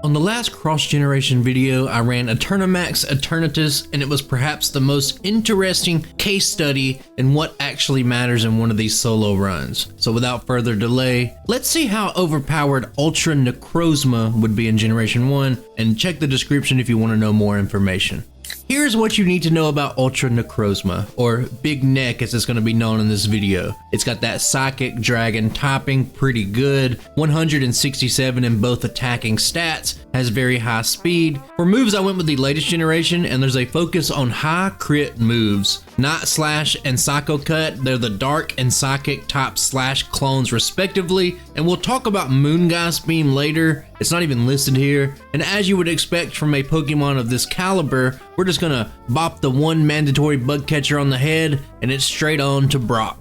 On the last cross-generation video, I ran Eternamax Eternatus, and it was perhaps the most interesting case study in what actually matters in one of these solo runs. So without further delay, let's see how overpowered Ultra Necrozma would be in Generation 1, and check the description if you want to know more information. Here's what you need to know about Ultra Necrozma, or Big Neck as it's going to be known in this video. It's got that Psychic Dragon typing, pretty good, 167 in both attacking stats, has very high speed. For moves I went with the latest generation, and there's a focus on high crit moves. Night Slash and Psycho Cut, they're the Dark and Psychic type slash clones respectively, and we'll talk about Moongeist Beam later. It's not even listed here, and as you would expect from a Pokemon of this caliber, we're just gonna bop the one mandatory bug catcher on the head, and it's straight on to Brock.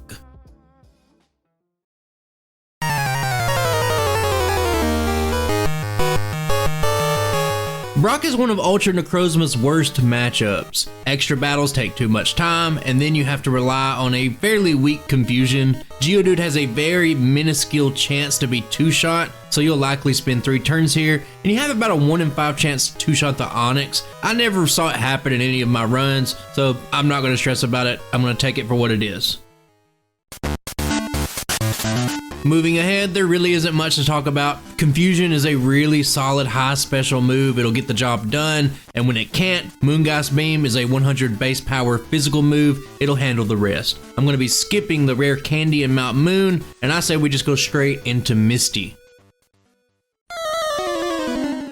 Brock is one of Ultra Necrozma's worst matchups. Extra battles take too much time, and then you have to rely on a fairly weak Confusion. Geodude has a very minuscule chance to be two-shot, so you'll likely spend 3 turns here, and you have about a 1 in 5 chance to two-shot the Onix. I never saw it happen in any of my runs, so I'm not going to stress about it. I'm going to take it for what it is. Moving ahead, there really isn't much to talk about. Confusion is a really solid high special move. It'll get the job done, and when it can't, Moongeist Beam is a 100 base power physical move. It'll handle the rest. I'm going to be skipping the rare candy in Mount Moon, and I say we just go straight into Misty.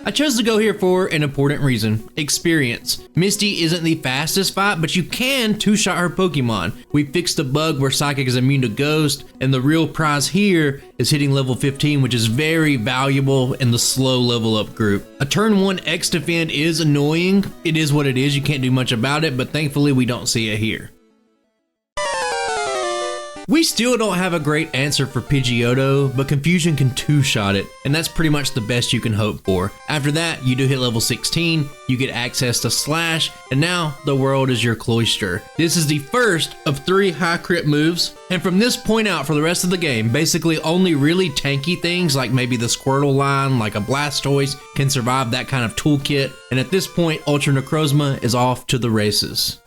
I chose to go here for an important reason: experience. Misty isn't the fastest fight, but you can two-shot her Pokemon. We fixed the bug where Psychic is immune to Ghost, and the real prize here is hitting level 15, which is very valuable in the slow level up group. A turn 1 X defend is annoying. It is what it is, you can't do much about it, but thankfully we don't see it here. We still don't have a great answer for Pidgeotto, but Confusion can two-shot it, and that's pretty much the best you can hope for. After that, you do hit level 16, you get access to Slash, and now the world is your cloister. This is the first of 3 high crit moves, and from this point out for the rest of the game, basically only really tanky things like maybe the Squirtle line, like a Blastoise, can survive that kind of toolkit, and at this point, Ultra Necrozma is off to the races.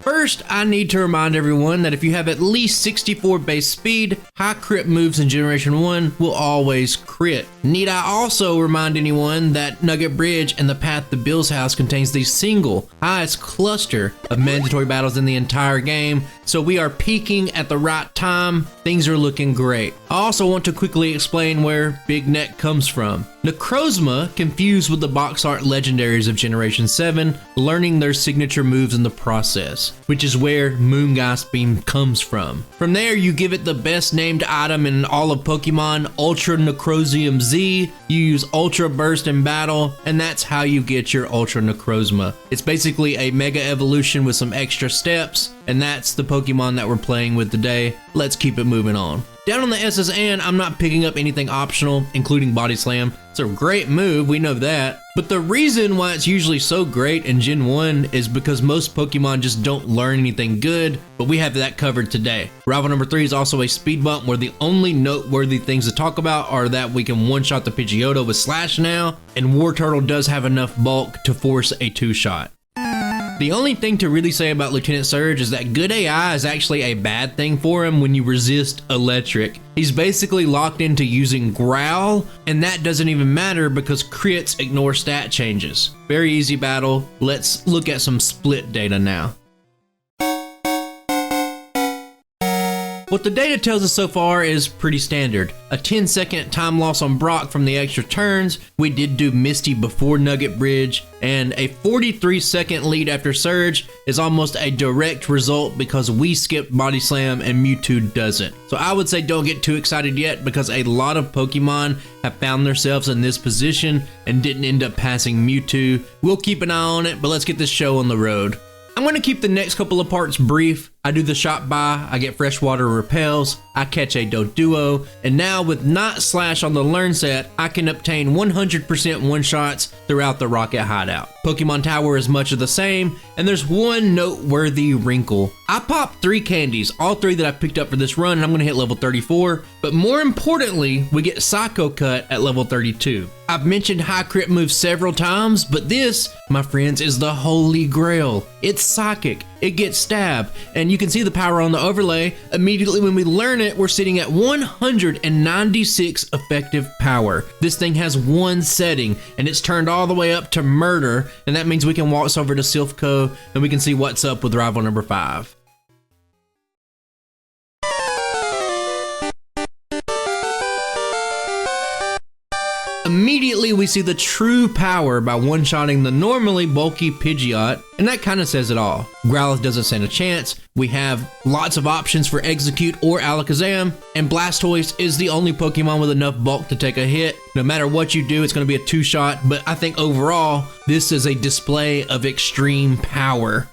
First, I need to remind everyone that if you have at least 64 base speed, high crit moves in Generation 1 will always crit. Need I also remind anyone that Nugget Bridge and the path to Bill's house contains the single highest cluster of mandatory battles in the entire game, so we are peaking at the right time. Things are looking great. I also want to quickly explain where Big Neck comes from. Necrozma confused with the box art legendaries of Generation 7, learning their signature moves in the process, which is where Moongeist Beam comes from. From there, you give it the best named item in all of Pokemon, Ultra Necrozium Z. You use Ultra Burst in battle, and that's how you get your Ultra Necrozma. It's basically a Mega Evolution with some extra steps, and that's the Pokemon that we're playing with today. Let's keep it moving on. Down on the SSN, I'm not picking up anything optional, including Body Slam. It's a great move, we know that. But the reason why it's usually so great in Gen 1 is because most Pokemon just don't learn anything good, but we have that covered today. Rival number 3 is also a speed bump, where the only noteworthy things to talk about are that we can one-shot the Pidgeotto with Slash now, and War Turtle does have enough bulk to force a two-shot. The only thing to really say about Lieutenant Surge is that good AI is actually a bad thing for him when you resist electric. He's basically locked into using Growl, and that doesn't even matter because crits ignore stat changes. Very easy battle. Let's look at some split data now. What the data tells us so far is pretty standard. A 10-second time loss on Brock from the extra turns. We did do Misty before Nugget Bridge, and a 43-second lead after Surge is almost a direct result because we skipped Body Slam and Mewtwo doesn't. So I would say don't get too excited yet, because a lot of Pokemon have found themselves in this position and didn't end up passing Mewtwo. We'll keep an eye on it, but let's get this show on the road. I'm going to keep the next couple of parts brief. I do the shop buy, I get freshwater repels, I catch a Doduo, and now with Knot Slash on the learn set, I can obtain 100% one-shots throughout the Rocket Hideout. Pokemon Tower is much of the same, and there's one noteworthy wrinkle. I popped 3 candies, all 3 that I picked up for this run, and I'm gonna hit level 34, but more importantly, we get Psycho Cut at level 32. I've mentioned high crit moves several times, but this, my friends, is the holy grail. It's psychic, it gets stab, and you can see the power on the overlay. Immediately when we learn it, we're sitting at 196 effective power. This thing has one setting, and it's turned all the way up to murder, and that means we can waltz over to Silphco, and we can see what's up with rival number 5. Immediately we see the true power by one-shotting the normally bulky Pidgeot, and that kind of says it all. Growlithe doesn't stand a chance, we have lots of options for Execute or Alakazam, and Blastoise is the only Pokemon with enough bulk to take a hit. No matter what you do, it's going to be a 2-shot, but I think overall, this is a display of extreme power.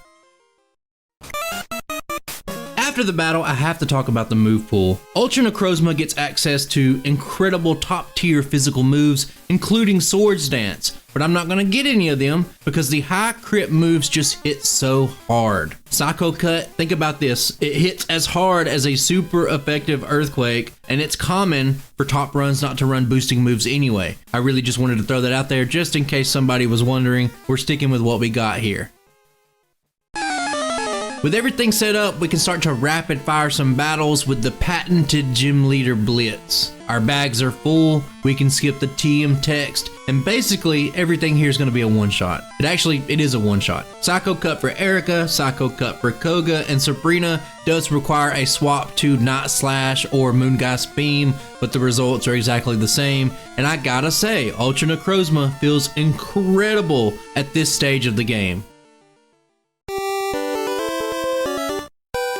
After the battle, I have to talk about the move pool. Ultra Necrozma gets access to incredible top-tier physical moves, including Swords Dance, but I'm not going to get any of them because the high crit moves just hit so hard. Psycho Cut, think about this, it hits as hard as a super effective Earthquake, and it's common for top runs not to run boosting moves anyway. I really just wanted to throw that out there just in case somebody was wondering. We're sticking with what we got here. With everything set up, we can start to rapid fire some battles with the patented Gym Leader Blitz. Our bags are full, we can skip the TM text, and basically everything here is going to be a one-shot. It is a one-shot. Psycho Cut for Erica, Psycho Cut for Koga, and Sabrina does require a swap to Knot Slash or Moongeist Beam, but the results are exactly the same. And I gotta say, Ultra Necrozma feels incredible at this stage of the game.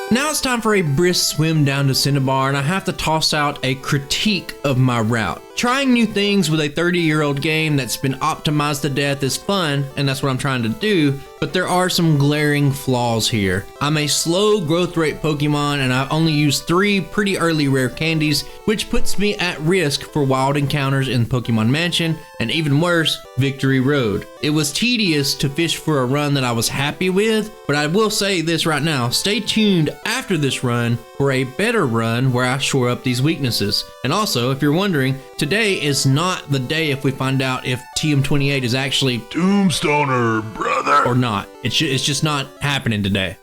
Now it's time for a brisk swim down to Cinnabar, and I have to toss out a critique of my route. Trying new things with a 30-year-old game that's been optimized to death is fun, and that's what I'm trying to do, but there are some glaring flaws here. I'm a slow growth rate Pokemon, and I've only used 3 pretty early rare candies, which puts me at risk for wild encounters in Pokemon Mansion, and even worse, Victory Road. It was tedious to fish for a run that I was happy with, but I will say this right now, stay tuned after this run for a better run where I shore up these weaknesses. And also, if you're wondering, today is not the day if we find out if TM28 is actually Tombstoner, brother, or not. It's just not happening today.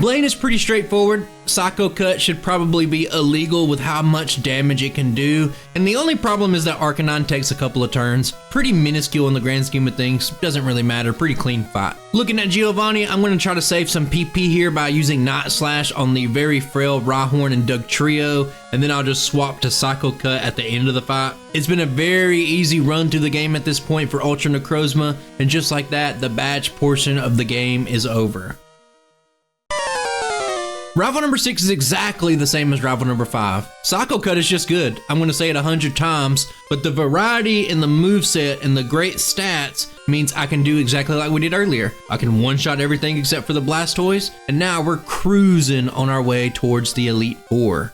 Blaine is pretty straightforward. Psycho Cut should probably be illegal with how much damage it can do, and the only problem is that Arcanine takes a couple of turns. Pretty minuscule in the grand scheme of things, doesn't really matter, pretty clean fight. Looking at Giovanni, I'm going to try to save some PP here by using Knot Slash on the very frail Rhyhorn and Dugtrio, and then I'll just swap to Psycho Cut at the end of the fight. It's been a very easy run through the game at this point for Ultra Necrozma, and just like that, the badge portion of the game is over. Rival number 6 is exactly the same as rival number 5. Psycho Cut is just good. I'm going to say it 100 times, but the variety in the moveset and the great stats means I can do exactly like we did earlier. I can one-shot everything except for the Blastoise, and now we're cruising on our way towards the Elite Four.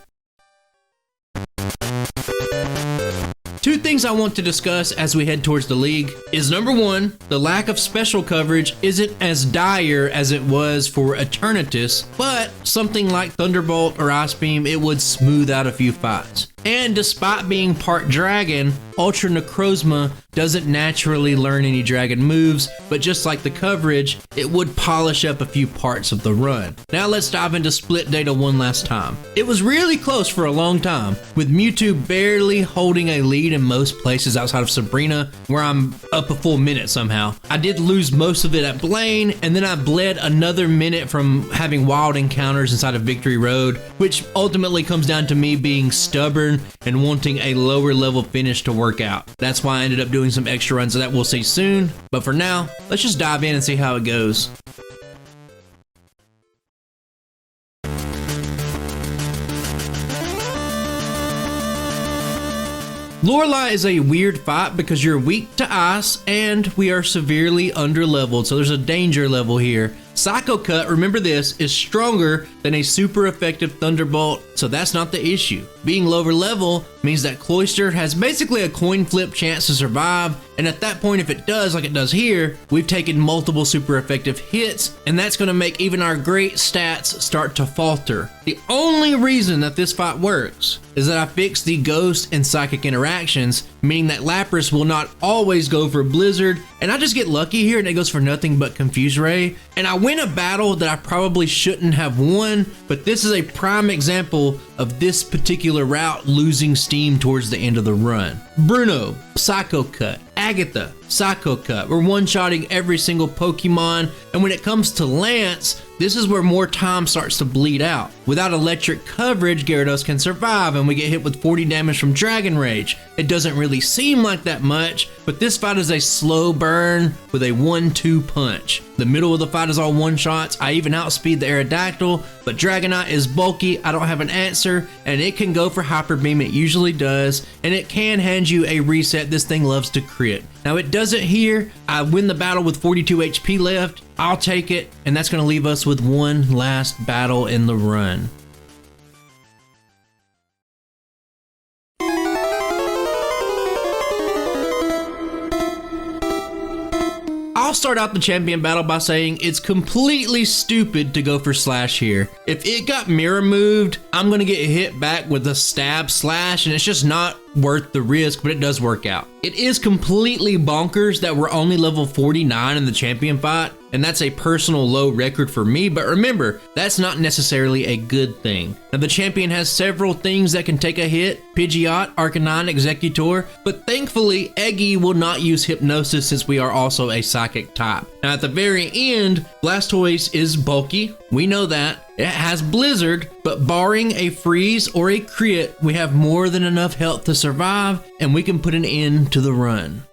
2 things I want to discuss as we head towards the league is number 1, the lack of special coverage isn't as dire as it was for Eternatus, but something like Thunderbolt or Ice Beam, it would smooth out a few fights. And despite being part dragon, Ultra Necrozma doesn't naturally learn any dragon moves, but just like the coverage, it would polish up a few parts of the run. Now let's dive into split data one last time. It was really close for a long time, with Mewtwo barely holding a lead in most places outside of Sabrina, where I'm up a full minute somehow. I did lose most of it at Blaine, and then I bled another minute from having wild encounters inside of Victory Road, which ultimately comes down to me being stubborn and wanting a lower level finish to work out. That's why I ended up doing some extra runs that we'll see soon, but for now, let's just dive in and see how it goes. Lorelei is a weird fight because you're weak to ice and we are severely underleveled, so there's a danger level here. Psycho Cut, remember this, is stronger than a super effective Thunderbolt, so that's not the issue. Being lower level means that Cloyster has basically a coin flip chance to survive, and at that point, if it does like it does here, we've taken multiple super effective hits, and that's going to make even our great stats start to falter. The only reason that this fight works is that I fixed the ghost and psychic interactions, meaning that Lapras will not always go for Blizzard, and I just get lucky here and it goes for nothing but Confuse Ray, and I win a battle that I probably shouldn't have won, but this is a prime example of this particular route losing steam towards the end of the run. Bruno, Psycho Cut. Agatha, Psycho Cut. We're one-shotting every single Pokemon, and when it comes to Lance, this is where more time starts to bleed out. Without electric coverage, Gyarados can survive, and we get hit with 40 damage from Dragon Rage. It doesn't really seem like that much, but this fight is a slow burn with a 1-2 punch. The middle of the fight is all one-shots. I even outspeed the Aerodactyl, but Dragonite is bulky, I don't have an answer, and it can go for Hyper Beam, it usually does, and it can hand you a reset. This thing loves to crit. Now it doesn't here. I win the battle with 42 HP left. I'll take it, and that's going to leave us with one last battle in the run. I'll start out the champion battle by saying it's completely stupid to go for Slash here. If it got mirror moved, I'm gonna get hit back with a stab slash, and it's just not worth the risk, but it does work out. It is completely bonkers that we're only level 49 in the champion fight, and that's a personal low record for me, but remember, that's not necessarily a good thing. Now the champion has several things that can take a hit, Pidgeot, Arcanine, Executor, but thankfully Eggy will not use Hypnosis since we are also a psychic type. Now at the very end, Blastoise is bulky, we know that. It has Blizzard, but barring a freeze or a crit, we have more than enough health to survive, and we can put an end to the run.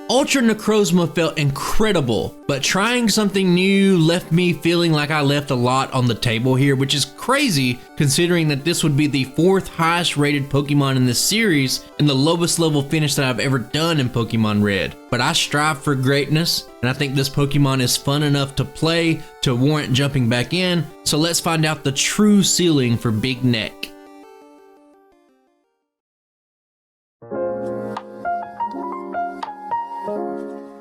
Ultra Necrozma felt incredible, but trying something new left me feeling like I left a lot on the table here, which is crazy considering that this would be the 4th highest rated Pokemon in this series and the lowest level finish that I've ever done in Pokemon Red. But I strive for greatness, and I think this Pokemon is fun enough to play to warrant jumping back in, so let's find out the true ceiling for Big Neck.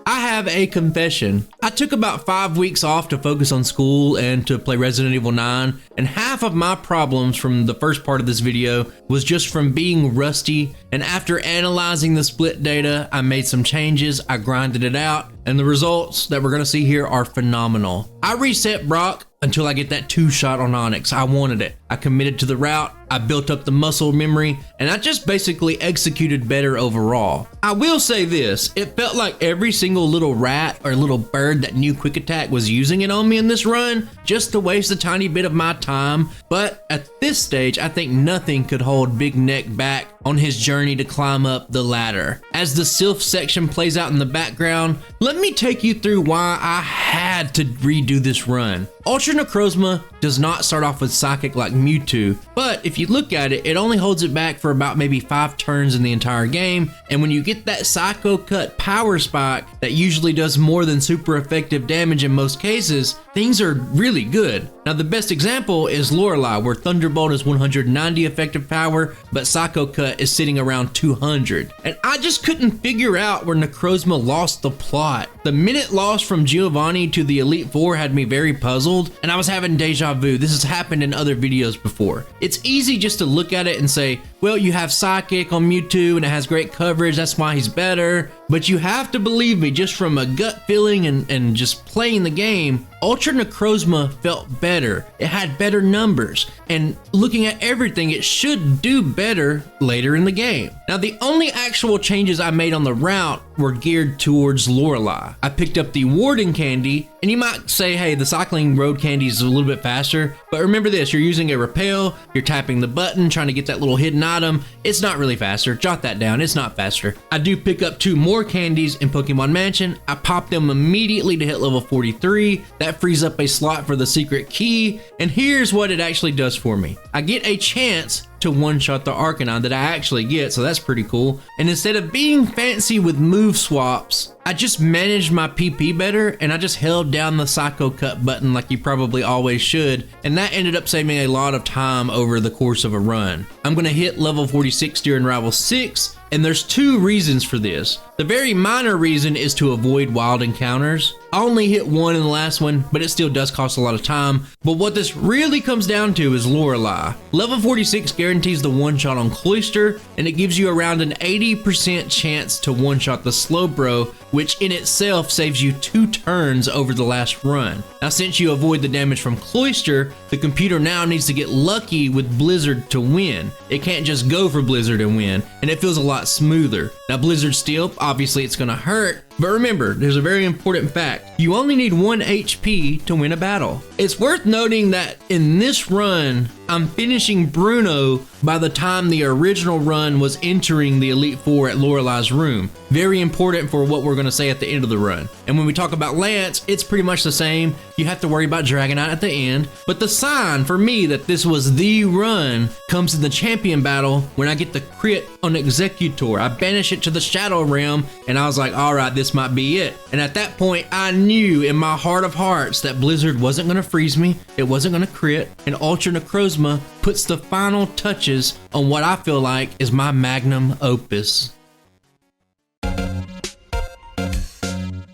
I have a confession. I took about 5 weeks off to focus on school and to play Resident Evil 9, and half of my problems from the first part of this video was just from being rusty, and after analyzing the split data, I made some changes, I grinded it out, and the results that we're gonna see here are phenomenal. I reset Brock until I get that 2-shot on Onyx. I wanted it. I committed to the route, I built up the muscle memory, and I just basically executed better overall. I will say this, it felt like every single little rat or little bird that knew Quick Attack was using it on me in this run, just to waste a tiny bit of my time, but at this stage, I think nothing could hold Big Neck back on his journey to climb up the ladder. As the Sylph section plays out in the background, let me take you through why I had to redo this run. Ultra Necrozma does not start off with Psychic like Mewtwo, but if you look at it, it only holds it back for about maybe 5 turns in the entire game, and when you get that Psycho Cut power spike that usually does more than super effective damage in most cases, things are really good. Now the best example is Lorelei, where Thunderbolt is 190 effective power, but Psycho Cut is sitting around 200. And I just couldn't figure out where Necrozma lost the plot. The minute loss from Giovanni to the Elite Four had me very puzzled, and I was having deja vu. This has happened in other videos before. It's easy just to look at it and say, well, you have Psychic on Mewtwo and it has great coverage, that's why he's better. But you have to believe me, just from a gut feeling and just playing the game, Ultra Necrozma felt better. It had better numbers, and looking at everything, it should do better later in the game. Now, the only actual changes I made on the route were geared towards Lorelei. I picked up the Warden Candy, and you might say, hey, the Cycling Road Candy is a little bit faster, but remember this, you're using a repel, you're tapping the button, trying to get that little hidden item. It's not really faster. Jot that down, it's not faster. I do pick up 2 more candies in Pokemon Mansion. I pop them immediately to hit level 43. That frees up a slot for the secret key, and here's what it actually does for me. I get a chance to one-shot the Arcanine that I actually get, so that's pretty cool. And instead of being fancy with move swaps, I just managed my PP better, and I just held down the Psycho Cut button like you probably always should, and that ended up saving a lot of time over the course of a run. I'm gonna hit level 46 during Rival 6, and there's two reasons for this. The very minor reason is to avoid wild encounters. I only hit one in the last one, but it still does cost a lot of time. But what this really comes down to is Lorelei. Level 46 guarantees the one-shot on Cloyster, and it gives you around an 80% chance to one-shot the Slowbro, which in itself saves you 2 turns over the last run. Now, since you avoid the damage from Cloyster, the computer now needs to get lucky with Blizzard to win. It can't just go for Blizzard and win, and it feels a lot smoother. Now, Blizzard Steel, obviously it's gonna hurt, but remember, there's a very important fact. You only need 1 HP to win a battle. It's worth noting that in this run, I'm finishing Bruno by the time the original run was entering the Elite Four at Lorelei's room. Very important for what we're gonna say at the end of the run. And when we talk about Lance, it's pretty much the same. You have to worry about Dragonite at the end, but the sign for me that this was the run comes in the champion battle when I get the crit on Executor. I banish it to the Shadow Realm, and I was like, all right, this might be it. And at that point, I knew in my heart of hearts that Blizzard wasn't gonna freeze me, it wasn't gonna crit, and Ultra Necrozma puts the final touches on what I feel like is my magnum opus.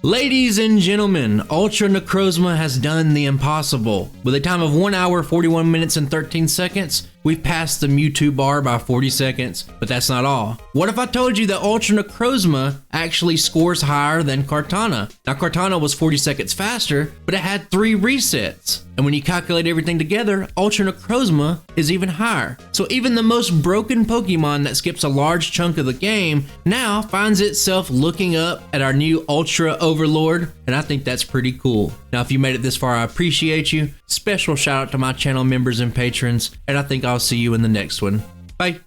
Ladies and gentlemen, Ultra Necrozma has done the impossible. With a time of 1 hour, 41 minutes, and 13 seconds, we've passed the Mewtwo bar by 40 seconds, but that's not all. What if I told you that Ultra Necrozma actually scores higher than Kartana? Now, Kartana was 40 seconds faster, but it had 3 resets. And when you calculate everything together, Ultra Necrozma is even higher. So even the most broken Pokemon that skips a large chunk of the game now finds itself looking up at our new Ultra Overlord, and I think that's pretty cool. Now, if you made it this far, I appreciate you. Special shout out to my channel members and patrons, and I think I'll see you in the next one. Bye.